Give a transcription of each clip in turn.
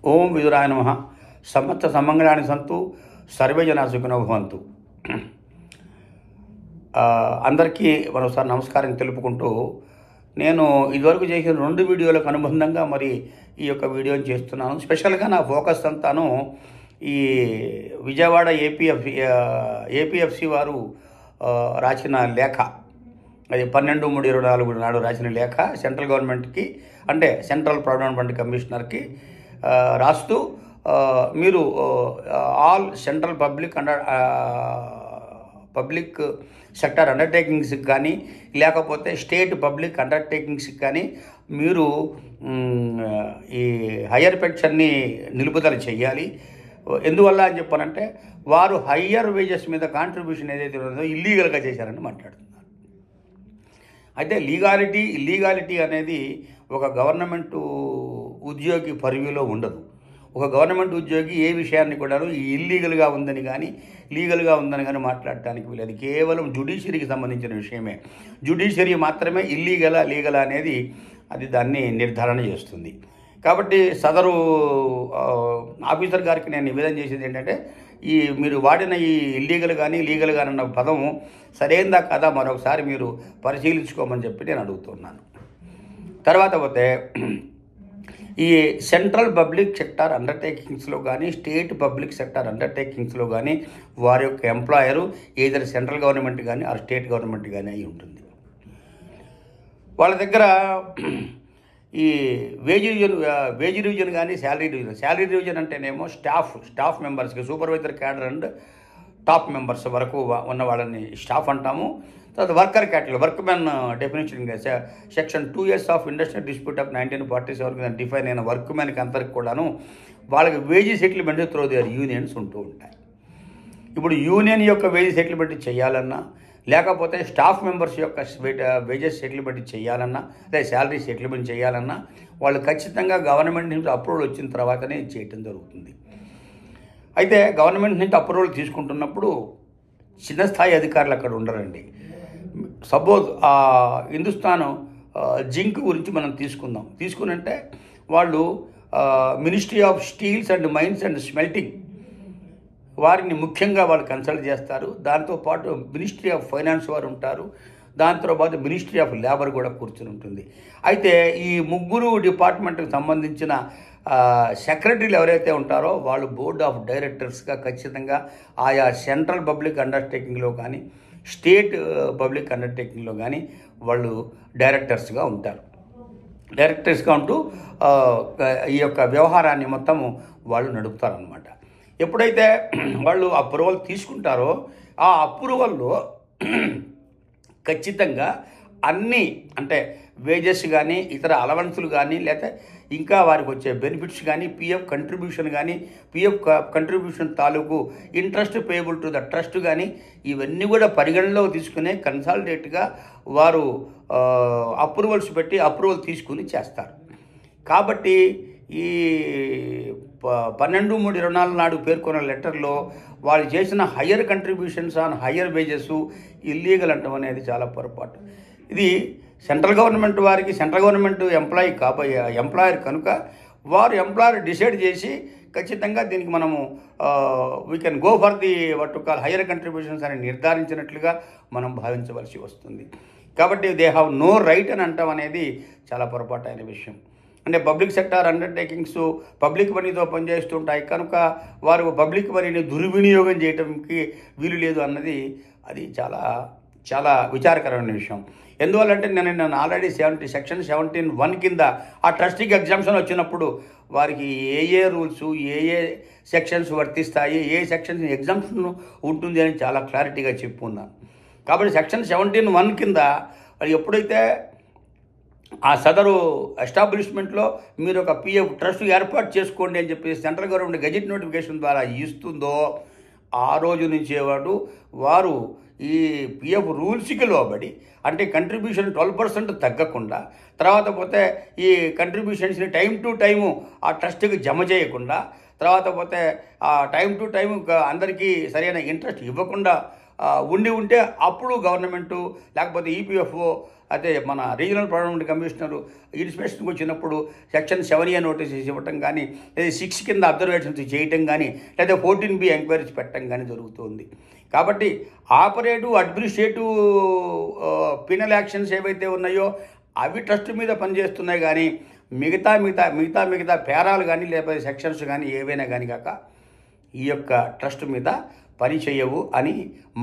ఓం విదురాయ నమః. సమస్త సమంగళాని సంతు, సర్వే జనా సుఖినో భవంతు. అందరికీ మరోసారి నమస్కారం తెలుపుకుంటూ, నేను ఇదివరకు చేసిన 2 వీడియోలకు అనుబంధంగా మరి ఈ యొక్క వీడియోని చేస్తున్నాను. స్పెషల్గా నా ఫోకస్ అంతాను ఈ విజయవాడ ఏపీఎఫ్సి వారు రాసిన లేఖ, అది 12/3/24 నాడు రాసిన లేఖ సెంట్రల్ గవర్నమెంట్కి, అంటే సెంట్రల్ ప్రావిడెంట్ ఫండ్ కమిషనర్కి రాస్తూ, మీరు ఆల్ సెంట్రల్ పబ్లిక్ సెక్టర్ అండర్టేకింగ్స్కి కానీ లేకపోతే స్టేట్ పబ్లిక్ అండర్టేకింగ్స్కి కానీ మీరు ఈ హయ్యర్ పెన్షన్ని నిలుపుదల చేయాలి. ఎందువల్ల అని చెప్పానంటే, వారు హయ్యర్ వేజెస్ మీద కాంట్రిబ్యూషన్ ఏదైతే ఉందో ఇల్లీగల్గా చేశారని మాట్లాడుతున్నారు. అయితే ఇల్లీగాలిటీ అనేది ఒక గవర్నమెంట్ ఉద్యోగి పరిధిలో ఉండదు. ఒక గవర్నమెంట్ ఉద్యోగి ఏ విషయాన్ని కూడా ఇల్లీగల్గా ఉందని కానీ లీగల్గా ఉందని కానీ మాట్లాడటానికి వీలేదు. కేవలం జ్యుడిషియరీకి సంబంధించిన విషయమే. జ్యుడిషియరీ మాత్రమే లీగలా అనేది అది దాన్ని నిర్ధారణ చేస్తుంది. కాబట్టి సదరు ఆఫీసర్ గారికి నేను నివేదన చేసేది ఏంటంటే, మీరు వాడిన ఈ ఇల్లీగల్ కానీ లీగల్ కానీ అన్న పదం సరైనదా కదా మరొకసారి మీరు పరిశీలించుకోమని చెప్పి నేను అడుగుతున్నాను. తర్వాత పోతే, ఈ సెంట్రల్ పబ్లిక్ సెక్టార్ అండర్టేకింగ్స్లో కానీ స్టేట్ పబ్లిక్ సెక్టార్ అండర్టేకింగ్స్లో కానీ వారి యొక్క ఎంప్లాయరు ఏదైనా సెంట్రల్ గవర్నమెంట్ కానీ ఆ స్టేట్ గవర్నమెంట్ కానీ అయి ఉంటుంది. వాళ్ళ దగ్గర ఈ వేజ్ రివిజన్ కానీ శాలరీ రివిజన్ అంటేనేమో స్టాఫ్ మెంబర్స్కి, supervisor cadre and top members వరకు ఉన్న వాళ్ళని స్టాఫ్ అంటాము. తర్వాత worker category, workmen definition section 2S of industrial dispute of 1947 define అయిన వర్క్మెన్కి అందరికి కూడాను వాళ్ళకి wage settlement through their unions ఉంటూ ఉంటాయి. ఇప్పుడు యూనియన్ యొక్క వేజ్ సెటిల్మెంట్ చేయాలన్నా, లేకపోతే స్టాఫ్ మెంబర్స్ యొక్క వేజెస్ సెటిల్మెంట్ చేయాలన్నా, లేదా శాలరీ సెటిల్మెంట్ చేయాలన్నా వాళ్ళు ఖచ్చితంగా గవర్నమెంట్ నుంచి అప్రూవల్ వచ్చిన తర్వాతనే చేయటం జరుగుతుంది. అయితే గవర్నమెంట్ నుంచి అప్రూవల్ తీసుకుంటున్నప్పుడు చిన్న స్థాయి అధికారులు అక్కడ ఉండరండి. సపోజ్ హిందుస్థాన్ జింక్ గురించి మనం తీసుకునంటే వాళ్ళు ministry of steels and mines and smelting వారిని ముఖ్యంగా వాళ్ళు కన్సల్ట్ చేస్తారు. దాంతోపాటు మినిస్ట్రీ ఆఫ్ ఫైనాన్స్ వారు ఉంటారు. దాంతోపాటు మినిస్ట్రీ ఆఫ్ లేబర్ కూడా కూర్చుని ఉంటుంది. అయితే ఈ ముగ్గురు డిపార్ట్మెంట్కి సంబంధించిన సెక్రటరీలు ఎవరైతే ఉంటారో వాళ్ళు బోర్డ్ ఆఫ్ డైరెక్టర్స్గా ఖచ్చితంగా ఆయా సెంట్రల్ పబ్లిక్ అండర్టేకింగ్లో కానీ స్టేట్ పబ్లిక్ అండర్టేకింగ్లో కానీ వాళ్ళు డైరెక్టర్స్గా ఉంటారు. డైరెక్టర్స్గా ఉంటూ ఈ యొక్క వ్యవహారాన్ని మొత్తము వాళ్ళు నడుపుతారనమాట. ఎప్పుడైతే వాళ్ళు అప్రూవల్ తీసుకుంటారో ఆ అప్రూవల్లో ఖచ్చితంగా అన్నీ, అంటే వేజెస్ కానీ ఇతర అలవెన్సులు కానీ లేకపోతే ఇంకా వారికి వచ్చే బెనిఫిట్స్ కానీ పిఎఫ్ కంట్రిబ్యూషన్ తాలూకు interest payable to the trust కానీ ఇవన్నీ కూడా పరిగణలో తీసుకునే కన్సాలిడేట్గా వారు అప్రూవల్స్ పెట్టి అప్రూవల్ తీసుకుని చేస్తారు. కాబట్టి ఈ 12/3/24 నాడు పేర్కొన్న లెటర్లో వాళ్ళు చేసిన higher contributions on higher wages illegal అంటాం అనేది చాలా పొరపాటు. ఇది సెంట్రల్ గవర్నమెంట్ వారికి, సెంట్రల్ గవర్నమెంట్ ఎంప్లాయర్ కనుక వారు ఎంప్లాయర్ డిసైడ్ చేసి ఖచ్చితంగా దీనికి మనము we can go for the higher contributions అని నిర్ధారించినట్లుగా మనం భావించవలసి వస్తుంది. కాబట్టి దే హ్యావ్ నో రైట్ అని అంటాం అనేది చాలా పొరపాటు అయిన విషయం. అంటే పబ్లిక్ సెక్టార్ అండర్టేకింగ్స్ పబ్లిక్ మనీతో పనిచేస్తుంటాయి కనుక వారు పబ్లిక్ మనీని దుర్వినియోగం చేయడానికి వీలు లేదు అన్నది అది చాలా చాలా విచారకరమైన విషయం. ఎందువల్లంటే నేను ఆల్రెడీ సెక్షన్ 17(1) కింద ఆ ట్రస్టీకి ఎగ్జామ్షన్ వచ్చినప్పుడు వారికి ఏ రూల్స్ ఏ సెక్షన్స్ వర్తిస్తాయి, ఏ సెక్షన్స్ ఎగ్జామ్షన్ ఉంటుంది అని చాలా క్లారిటీగా చెప్పుకున్నాను. కాబట్టి సెక్షన్ 17(1) కింద ఎప్పుడైతే ఆ సదరు ఎస్టాబ్లిష్మెంట్లో మీరు ఒక పిఎఫ్ ట్రస్ట్ ఏర్పాటు చేసుకోండి అని చెప్పి సెంట్రల్ గవర్నమెంట్ గెజిట్ నోటిఫికేషన్ ద్వారా ఇస్తుందో ఆ రోజు నుంచే వారు ఈ పిఎఫ్ రూల్స్కి లోబడి, అంటే కంట్రిబ్యూషన్ 12% తగ్గకుండా, తర్వాత పోతే ఈ కంట్రిబ్యూషన్స్ని టైం టు టైము ఆ ట్రస్ట్కి జమ చేయకుండా, తర్వాత పోతే ఆ టైం టు టైం అందరికీ సరైన ఇంట్రెస్ట్ ఇవ్వకుండా ఉంటే అప్పుడు గవర్నమెంటు లేకపోతే ఈపీఎఫ్ఓ అయితే మన రీజనల్ ప్రాబ్లమ్ కమిషనర్ ఇన్స్పెక్షన్కి వచ్చినప్పుడు సెక్షన్ 7A నోటీస్ ఇవ్వటం కానీ, లేదా 6 కింద అబ్జర్వేషన్స్ చేయటం కానీ, లేదా 14B ఎంక్వైరీస్ పెట్టడం కానీ జరుగుతుంది. కాబట్టి ఆపరేటివ్ అడ్మినిస్ట్రేటివ్ పినల్ యాక్షన్స్ ఏవైతే ఉన్నాయో అవి ట్రస్ట్ మీద పనిచేస్తున్నాయి, కానీ మిగతా పేరాలు కానీ లేకపోతే సెక్షన్స్ కానీ ఏవైనా కానీ కాక ఈ యొక్క ట్రస్ట్ మీద పని చేయవు అని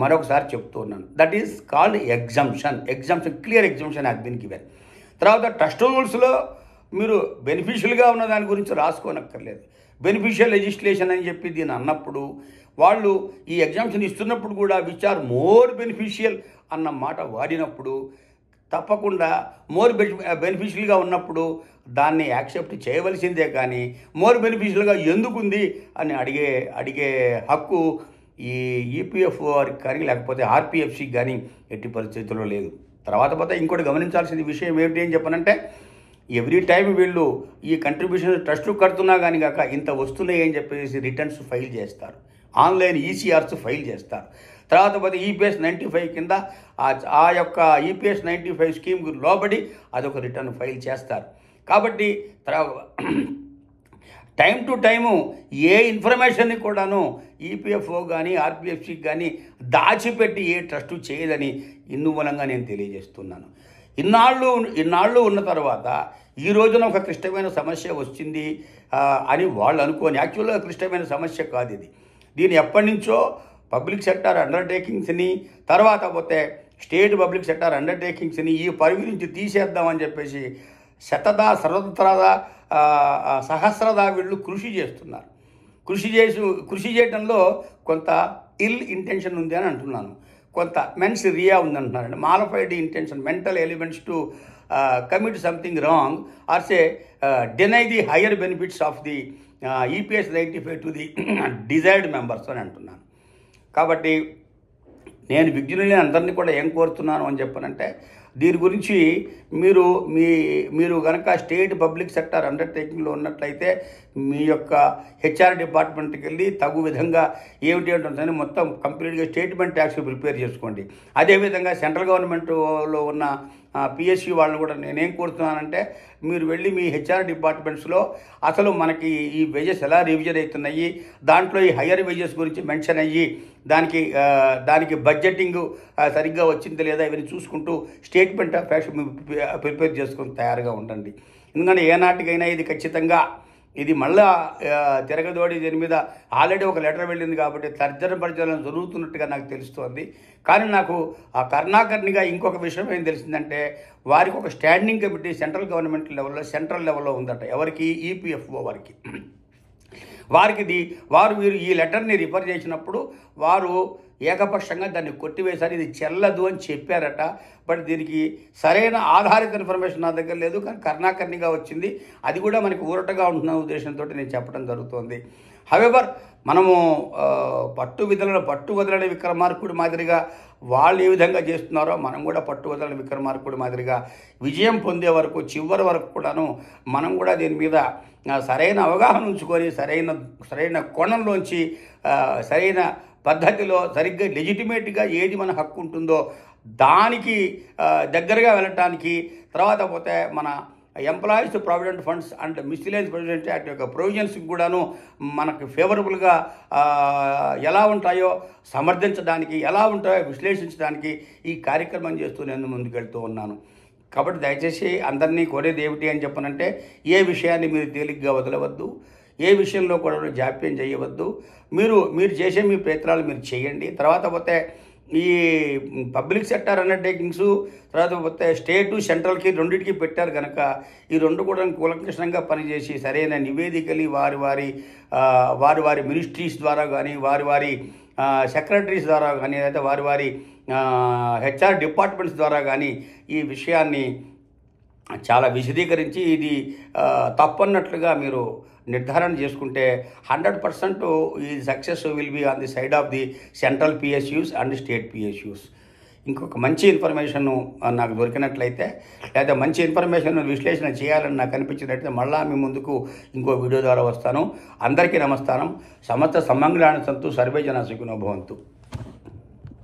మరొకసారి చెప్తూ ఉన్నాను. That is called exemption. Clear exemption has been given. తర్వాత ట్రస్ట్ రూల్స్లో మీరు బెనిఫిషియల్గా ఉన్న దాని గురించి రాసుకోనక్కర్లేదు. బెనిఫిషియల్ లెజిస్లేషన్ అని చెప్పి దీన్ని అన్నప్పుడు వాళ్ళు ఈ ఎగ్జామ్షన్ ఇస్తున్నప్పుడు కూడా విచ్ ఆర్ మోర్ బెనిఫిషియల్ అన్న మాట వాడినప్పుడు తప్పకుండా మోర్ బెనిఫిషియల్గా ఉన్నప్పుడు దాన్ని యాక్సెప్ట్ చేయవలసిందే, కానీ మోర్ బెనిఫిషియల్గా ఎందుకుంది అని అడిగే హక్కు ఈ ఈపీఎఫ్ఓ వారికి కానీ లేకపోతే ఆర్పిఎఫ్సికి కానీ ఎట్టి పరిస్థితుల్లో లేదు. తర్వాత ఇంకోటి గమనించాల్సిన విషయం ఏమిటి అని చెప్పనంటే, ఎవ్రీ టైం వీళ్ళు ఈ కంట్రిబ్యూషన్ ట్రస్ట్ కడుతున్నా కానీ కాక ఇంత వస్తున్నాయి అని చెప్పేసి రిటర్న్స్ ఫైల్ చేస్తారు, ఆన్లైన్ ఈసీఆర్స్ ఫైల్ చేస్తారు. తర్వాత ఈపీఎస్ 95 కింద ఆ యొక్క ఈపీఎస్ 95 స్కీమ్కి లోబడి అదొక రిటర్న్ ఫైల్ చేస్తారు. కాబట్టి టైం టు టైము ఏ ఇన్ఫర్మేషన్ని కూడాను ఈపీఎఫ్ఓ కానీ ఆర్పిఎఫ్సికి కానీ దాచిపెట్టి ఏ ట్రస్ట్ చేయదని ఇందుమూలంగా నేను తెలియజేస్తున్నాను. ఇన్నాళ్ళు ఉన్న తర్వాత ఈ రోజున ఒక క్లిష్టమైన సమస్య వచ్చింది అని వాళ్ళు అనుకోని, యాక్చువల్గా క్లిష్టమైన సమస్య కాదు ఇది. దీన్ని ఎప్పటి నుంచో పబ్లిక్ సెక్టార్ అండర్టేకింగ్స్ని, తర్వాత స్టేట్ పబ్లిక్ సెక్టార్ అండర్టేకింగ్స్ని ఈ పరిధి నుంచి తీసేద్దామని చెప్పేసి సహస్రదా వీళ్ళు కృషి చేస్తున్నారు. కృషి చేయడంలో కొంత ఇల్ ఇంటెన్షన్ ఉంది అని అంటున్నాను, కొంత మెన్స్ రియా ఉందంటున్నారండి. Malafide intention, mental elements to commit something wrong or say deny the higher benefits of the EPS 95 to the desired members అని అంటున్నాను. కాబట్టి నేను విజ్ఞులని అందరినీ కూడా ఏం కోరుతున్నాను అని చెప్పనంటే, దీని గురించి మీరు కనుక స్టేట్ పబ్లిక్ సెక్టార్ అండర్టేకింగ్లో ఉన్నట్లయితే మీ యొక్క హెచ్ఆర్ డిపార్ట్మెంట్కి వెళ్ళి తగు విధంగా ఏమిటి ఉంటుందని మొత్తం కంప్లీట్గా స్టేట్మెంట్ ట్యాక్స్ ప్రిపేర్ చేసుకోండి. అదేవిధంగా సెంట్రల్ గవర్నమెంట్లో ఉన్న పిఎస్సి వాళ్ళని కూడా నేనేం కోరుతున్నానంటే, మీరు వెళ్ళి మీ హెచ్ఆర్ డిపార్ట్మెంట్స్లో అసలు మనకి ఈ వేజెస్ ఎలా రివిజన్ అవుతున్నాయి, దాంట్లో ఈ హయ్యర్ వేజెస్ గురించి మెన్షన్ అయ్యి దానికి బడ్జెటింగ్ సరిగ్గా వచ్చింది లేదా ఇవన్నీ చూసుకుంటూ స్టేట్మెంట్ ఆఫ్ ఫ్యాక్ట్స్ ప్రిపేర్ చేసుకుని తయారుగా ఉండండి. ఎందుకంటే ఏనాటికైనా ఇది ఖచ్చితంగా ఇది మళ్ళా తిరగదోడి దీని మీద ఆల్రెడీ ఒక లెటర్ వెళ్ళింది కాబట్టి తర్జన జరుగుతున్నట్టుగా నాకు తెలుస్తోంది. కానీ నాకు ఆ కర్ణాకర్ణిగా ఇంకొక విషయం ఏం తెలిసిందంటే, వారికి ఒక standing committee central government central లెవెల్లో ఉందట. ఎవరికి? ఈపీఎఫ్ఓ వారికి వీరు ఈ లెటర్ని రిఫర్ చేసినప్పుడు వారు ఏకపక్షంగా దాన్ని కొట్టివేశారు. ఇది చెల్లదు అని చెప్పారట. బట్ దీనికి సరైన ఆధారిత ఇన్ఫర్మేషన్ నా దగ్గర లేదు, కానీ కర్ణాకర్ణిగా వచ్చింది. అది కూడా మనకి ఊరటగా ఉంటున్న ఉద్దేశంతో నేను చెప్పడం జరుగుతోంది. హవెవర్ మనము పట్టు వదలని విక్రమార్కుడి మాదిరిగా వాళ్ళు ఏ విధంగా చేస్తున్నారో మనం కూడా పట్టు వదలని విక్రమార్కుడి మాదిరిగా విజయం పొందే వరకు చివరి వరకు కూడాను మనం కూడా దీని మీద సరైన అవగాహన ఉంచుకొని సరైన కోణంలోంచి సరైన పద్ధతిలో సరిగ్గా లెజిటిమేట్గా ఏది మన హక్కు ఉంటుందో దానికి దగ్గరగా వెళ్ళటానికి, తర్వాత మన employees provident funds and miscellaneous provident act యొక్క ప్రొవిజన్స్కి కూడాను మనకు ఫేవరబుల్గా ఎలా ఉంటాయో సమర్థించడానికి, ఎలా ఉంటాయో విశ్లేషించడానికి ఈ కార్యక్రమం చేస్తూ నేను ముందుకెళ్తూ ఉన్నాను. కాబట్టి దయచేసి అందరినీ కోరేది ఏమిటి అని చెప్పనంటే, ఏ విషయాన్ని మీరు తేలిగ్గా వదలవద్దు, ఏ విషయంలో కూడా జాప్యం చేయవద్దు. మీరు చేసే మీ ప్రయత్నాలు మీరు చేయండి. తర్వాత ఈ పబ్లిక్ సెక్టార్ అండర్టేకింగ్స్, తర్వాత స్టేటు సెంట్రల్కి రెండింటికి పెట్టారు కనుక ఈ రెండు కూడా కూలంకషంగా పనిచేసి సరైన నివేదికలు వారి వారి మినిస్ట్రీస్ ద్వారా కానీ వారి సెక్రటరీస్ ద్వారా కానీ లేదా వారి హెచ్ఆర్ డిపార్ట్మెంట్స్ ద్వారా కానీ ఈ విషయాన్ని చాలా విశదీకరించి ఇది తప్పన్నట్లుగా మీరు నిర్ధారణ చేసుకుంటే 100% ఈ success will be on the side of the central PSUs and state PSUs. ఇంకొక మంచి ఇన్ఫర్మేషన్ నాకు దొరికినట్లయితే లేదా మంచి ఇన్ఫర్మేషన్ విశ్లేషణ చేయాలని నాకు అనిపించినట్లయితే మళ్ళా మీ ముందుకు ఇంకో వీడియో ద్వారా వస్తాను. అందరికీ నమస్కారం. సమస్త సమంగళాన్ని సంతు సర్వే జన సుఖినో భవంతు.